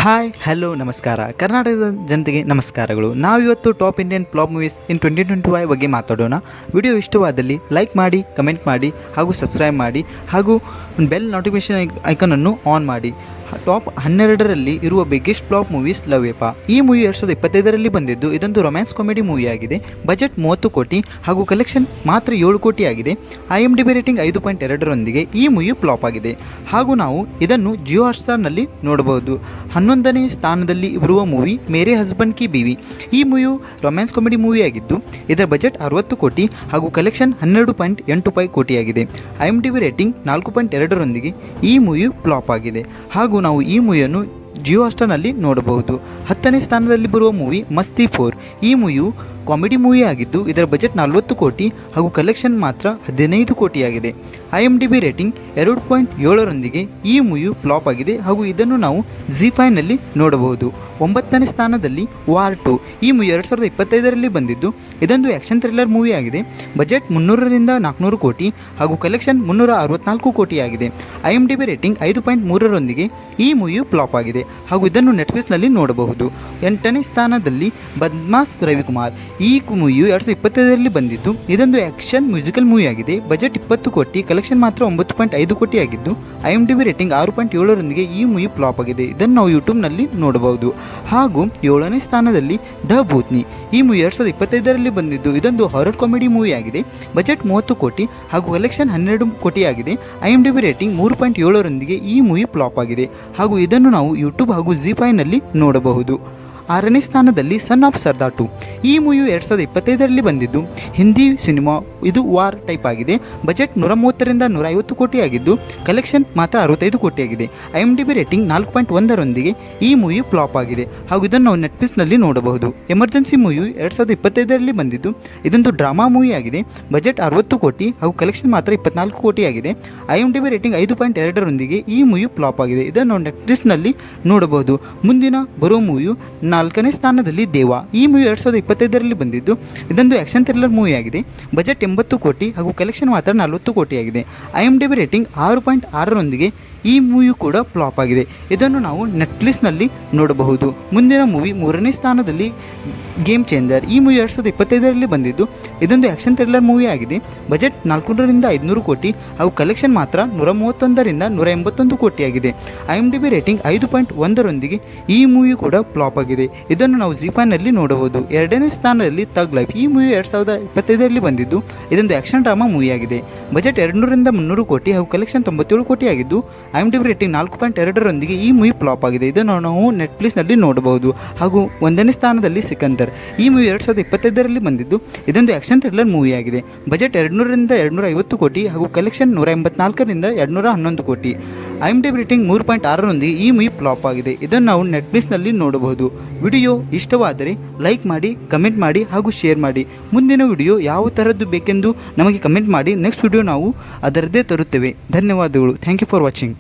Hi hello ನಮಸ್ಕಾರ ಕರ್ನಾಟಕದ ಜನತೆಗೆ ನಮಸ್ಕಾರಗಳು. ನಾವಿವತ್ತು top Indian flop movies in 2025 ಬಗ್ಗೆ ಮಾತಾಡೋಣ. ವಿಡಿಯೋ ಇಷ್ಟವಾದಲ್ಲಿ ಲೈಕ್ ಮಾಡಿ, ಕಮೆಂಟ್ ಮಾಡಿ ಹಾಗೂ ಸಬ್ಸ್ಕ್ರೈಬ್ ಮಾಡಿ ಹಾಗೂ ಬೆಲ್ ನೋಟಿಫಿಕೇಷನ್ ಐಕನನ್ನು ಆನ್ ಮಾಡಿ. ಟಾಪ್ 12ರಲ್ಲಿ ಇರುವ ಬಿಗ್ಗೆಸ್ಟ್ ಫ್ಲಾಪ್ ಮೂವೀಸ್ ಲವ್ಯಪ. ಈ ಮೂವಿ 2025ರಲ್ಲಿ ಬಂದಿದ್ದು. ಇದೊಂದು ರೊಮ್ಯಾನ್ಸ್ ಕಾಮಿಡಿ ಮೂವಿ ಆಗಿದೆ. ಬಜೆಟ್ 30 ಕೋಟಿ ಹಾಗೂ ಕಲೆಕ್ಷನ್ ಮಾತ್ರ 7 ಕೋಟಿ ಆಗಿದೆ. IMDb ರೇಟಿಂಗ್ 5.2ರೊಂದಿಗೆ ಈ ಮೂವಿ ಫ್ಲಾಪ್ ಆಗಿದೆ ಹಾಗೂ ನಾವು ಇದನ್ನು ಜಿಯೋ ಹಾಟ್‌ಸ್ಟಾರ್‌ನಲ್ಲಿ ನೋಡಬಹುದು. 11ನೇ ಸ್ಥಾನದಲ್ಲಿ ಬರುವ ಮೂವಿ ಮೇರೆ ಹಸ್ಬೆಂಡ್ ಕಿ ಬೀವಿ. ಈ ಮೂವಿಯು ರೊಮ್ಯಾನ್ಸ್ ಕಾಮಿಡಿ ಮೂವಿ ಆಗಿದ್ದು ಇದರ ಬಜೆಟ್ 60 ಕೋಟಿ ಹಾಗೂ ಕಲೆಕ್ಷನ್ 12.85 ಕೋಟಿ ಆಗಿದೆ. IMDb ರೇಟಿಂಗ್ 4.2ರೊಂದಿಗೆ ಈ ಮೂವಿ ಫ್ಲಾಪ್ ಆಗಿದೆ ಹಾಗೂ ನಾವು ಈ ಮೂವಿಯನ್ನು ಜಿಯೋ ಹಾಟ್‌ಸ್ಟಾರ್‌ನಲ್ಲಿ ನೋಡಬಹುದು. 10ನೇ ಸ್ಥಾನದಲ್ಲಿ ಬರುವ ಮೂವಿ ಮಸ್ತಿ 4. ಈ ಮೂವಿಯು ಕಾಮಿಡಿ ಮೂವಿ ಆಗಿದ್ದು ಇದರ ಬಜೆಟ್ 40 ಕೋಟಿ ಹಾಗೂ ಕಲೆಕ್ಷನ್ ಮಾತ್ರ 15 ಕೋಟಿ ಆಗಿದೆ. IMDb ರೇಟಿಂಗ್ 2.7ರೊಂದಿಗೆ ಈ ಮೂವಿಯು ಫ್ಲಾಪ್ ಆಗಿದೆ ಹಾಗೂ ಇದನ್ನು ನಾವು ZEE5ನಲ್ಲಿ ನೋಡಬಹುದು. 9ನೇ ಸ್ಥಾನದಲ್ಲಿ ವಾರ್ 2. ಈ ಮೂವಿ 2025ರಲ್ಲಿ ಬಂದಿದ್ದು ಇದೊಂದು ಆ್ಯಕ್ಷನ್ ಥ್ರಿಲ್ಲರ್ ಮೂವಿ ಆಗಿದೆ. ಬಜೆಟ್ 300ರಿಂದ 400 ಕೋಟಿ ಹಾಗೂ ಕಲೆಕ್ಷನ್ 364 ಕೋಟಿ ಆಗಿದೆ. IMDb ರೇಟಿಂಗ್ 5.3ರೊಂದಿಗೆ ಈ ಮೂವಿಯು ಫ್ಲಾಪ್ ಆಗಿದೆ ಹಾಗೂ ಇದನ್ನು ನೆಟ್ಫ್ಲಿಕ್ಸ್ನಲ್ಲಿ ನೋಡಬಹುದು. 8ನೇ ಸ್ಥಾನದಲ್ಲಿ ಬದ್ಮಾಸ್ ರವಿಕುಮಾರ್. ಈ ಮೂವಿಯು 2025ರಲ್ಲಿ ಬಂದಿದ್ದು ಇದೊಂದು ಆ್ಯಕ್ಷನ್ ಮ್ಯೂಸಿಕಲ್ ಮೂವಿ ಆಗಿದೆ. ಬಜೆಟ್ 20 ಕೋಟಿ, ಕಲೆಕ್ಷನ್ ಮಾತ್ರ 9.5 ಕೋಟಿ ಆಗಿದ್ದು IMDb ರೇಟಿಂಗ್ 6.7ರೊಂದಿಗೆ ಈ ಮೂವಿ ಫ್ಲಾಪ್ ಆಗಿದೆ. ಇದನ್ನು ನಾವು ಯೂಟ್ಯೂಬ್ನಲ್ಲಿ ನೋಡಬಹುದು. ಹಾಗೂ 7ನೇ ಸ್ಥಾನದಲ್ಲಿ ದ ಭೂತ್ನಿ. ಈ ಮೂವಿ 2025ರಲ್ಲಿ ಬಂದಿದ್ದು ಇದೊಂದು ಹಾರರ್ ಕಾಮಿಡಿ ಮೂವಿ ಆಗಿದೆ. ಬಜೆಟ್ 30 ಕೋಟಿ ಹಾಗೂ ಕಲೆಕ್ಷನ್ 12 ಕೋಟಿ ಆಗಿದೆ. IMDb ರೇಟಿಂಗ್ 3.7ರೊಂದಿಗೆ ಈ ಮೂವಿ ಫ್ಲಾಪ್ ಆಗಿದೆ ಹಾಗೂ ಇದನ್ನು ನಾವು ಯೂಟ್ಯೂಬ್ ಹಾಗೂ ZEE5ನಲ್ಲಿ ನೋಡಬಹುದು. 6ನೇ ಸ್ಥಾನದಲ್ಲಿ ಸನ್ ಆಫ್ ಸರ್ದಾರ್ 2. ಈ ಮೂವಿಯು 2025ರಲ್ಲಿ ಬಂದಿದ್ದು ಹಿಂದಿ ಸಿನಿಮಾ. ಇದು ವಾರ್ ಟೈಪ್ ಆಗಿದೆ. ಬಜೆಟ್ 130ರಿಂದ 150 ಕೋಟಿ ಆಗಿದ್ದು ಕಲೆಕ್ಷನ್ ಮಾತ್ರ 65 ಕೋಟಿ ಆಗಿದೆ. IMDb ರೇಟಿಂಗ್ 4.1ರೊಂದಿಗೆ ಈ ಮೂವಿ ಫ್ಲಾಪ್ ಆಗಿದೆ ಹಾಗೂ ಇದನ್ನು ನಾವು ನೆಟ್ಫ್ಲಿಕ್ಸ್ನಲ್ಲಿ ನೋಡಬಹುದು. ಎಮರ್ಜೆನ್ಸಿ ಮೂವಿಯು 2025ರಲ್ಲಿ ಬಂದಿದ್ದು ಇದೊಂದು ಡ್ರಾಮಾ ಮೂವಿ ಆಗಿದೆ. ಬಜೆಟ್ 60 ಕೋಟಿ ಹಾಗೂ ಕಲೆಕ್ಷನ್ ಮಾತ್ರ 24 ಕೋಟಿ ಆಗಿದೆ. IMDb ರೇಟಿಂಗ್ 5.2ರೊಂದಿಗೆ ಈ ಮೂವಿ ಫ್ಲಾಪ್ ಆಗಿದೆ. ಇದನ್ನು ನಾವು ನೆಟ್ಫ್ಲಿಕ್ಸ್ನಲ್ಲಿ ನೋಡಬಹುದು. ಮುಂದಿನ ಬರೋ ಮೂವಿಯು 4ನೇ ಸ್ಥಾನದಲ್ಲಿ ದೇವ. ಈ ಮೂವಿ 2025ರಲ್ಲಿ ಬಂದಿದ್ದು ಇದೊಂದು ಆ್ಯಕ್ಷನ್ ಥ್ರಿಲ್ಲರ್ ಮೂವಿ ಆಗಿದೆ. ಬಜೆಟ್ 80 ಕೋಟಿ ಹಾಗೂ ಕಲೆಕ್ಷನ್ ಮಾತ್ರ 40 ಕೋಟಿ ಆಗಿದೆ. IMDb ರೇಟಿಂಗ್ 6.6ರೊಂದಿಗೆ ಈ ಮೂವಿಯು ಕೂಡ ಫ್ಲಾಪ್ ಆಗಿದೆ. ಇದನ್ನು ನಾವು ನೆಟ್ಫ್ಲಿಕ್ಸ್ನಲ್ಲಿ ನೋಡಬಹುದು. ಮುಂದಿನ ಮೂವಿ 3ನೇ ಸ್ಥಾನದಲ್ಲಿ ಗೇಮ್ ಚೇಂಜರ್. ಈ ಮೂವಿ 2025ರಲ್ಲಿ ಬಂದಿದ್ದು ಇದೊಂದು ಆ್ಯಕ್ಷನ್ ಥ್ರಿಲ್ಲರ್ ಮೂವಿ ಆಗಿದೆ. ಬಜೆಟ್ 400ರಿಂದ 500 ಕೋಟಿ ಹಾಗೂ ಕಲೆಕ್ಷನ್ ಮಾತ್ರ 131ರಿಂದ 181 ಕೋಟಿ ಆಗಿದೆ. IMDb ರೇಟಿಂಗ್ 5.1ರೊಂದಿಗೆ ಈ ಮೂವಿ ಕೂಡ ಫ್ಲಾಪ್ ಆಗಿದೆ. ಇದನ್ನು ನಾವು ZEE5ನಲ್ಲಿ ನೋಡಬಹುದು. 2ನೇ ಸ್ಥಾನದಲ್ಲಿ ತಗ್ ಲೈಫ್. ಈ ಮೂವಿ 2025ರಲ್ಲಿ ಬಂದಿದ್ದು ಇದೊಂದು ಆ್ಯಕ್ಷನ್ ಡ್ರಾಮಾ ಮೂವಿ ಆಗಿದೆ. ಬಜೆಟ್ 200ರಿಂದ 300 ಕೋಟಿ ಹಾಗೂ ಕಲೆಕ್ಷನ್ 97 ಕೋಟಿ ಆಗಿದ್ದು IMDb ರೇಟಿಂಗ್ 4.2ರೊಂದಿಗೆ ಈ ಮೂವಿ ಫ್ಲಾಪ್ ಆಗಿದೆ. ಇದನ್ನು ನಾವು ನೆಟ್ಫ್ಲಿಕ್ಸ್ನಲ್ಲಿ ನೋಡಬಹುದು. ಹಾಗೂ 1ನೇ ಸ್ಥಾನದಲ್ಲಿ ಸಿಕಂದರ್. ಈ ಮೂವಿ 2025ರಲ್ಲಿ ಬಂದಿದ್ದು ಇದೊಂದು ಆ್ಯಕ್ಷನ್ ಥ್ರಿಲ್ಲರ್ ಮೂವಿ ಆಗಿದೆ. ಬಜೆಟ್ 200ರಿಂದ 250 ಕೋಟಿ ಹಾಗೂ ಕಲೆಕ್ಷನ್ 184ರಿಂದ 211 ಕೋಟಿ. IMDb ರೇಟಿಂಗ್ 3.6ರೊಂದಿಗೆ ಈ ಮೂವಿ ಫ್ಲಾಪ್ ಆಗಿದೆ. ಇದನ್ನು ನಾವು ನೆಟ್ಫ್ಲಿಕ್ಸ್ನಲ್ಲಿ ನೋಡಬಹುದು. ವಿಡಿಯೋ ಇಷ್ಟವಾದರೆ ಲೈಕ್ ಮಾಡಿ, ಕಮೆಂಟ್ ಮಾಡಿ ಹಾಗೂ ಶೇರ್ ಮಾಡಿ. ಮುಂದಿನ ವಿಡಿಯೋ ಯಾವ ಥರದ್ದು ಬೇಕೆಂದು ನಮಗೆ ಕಮೆಂಟ್ ಮಾಡಿ. ನೆಕ್ಸ್ಟ್ ವಿಡಿಯೋ ನಾವು ಅದರದ್ದೇ ತರುತ್ತೇವೆ. ಧನ್ಯವಾದಗಳು. Thank you for watching.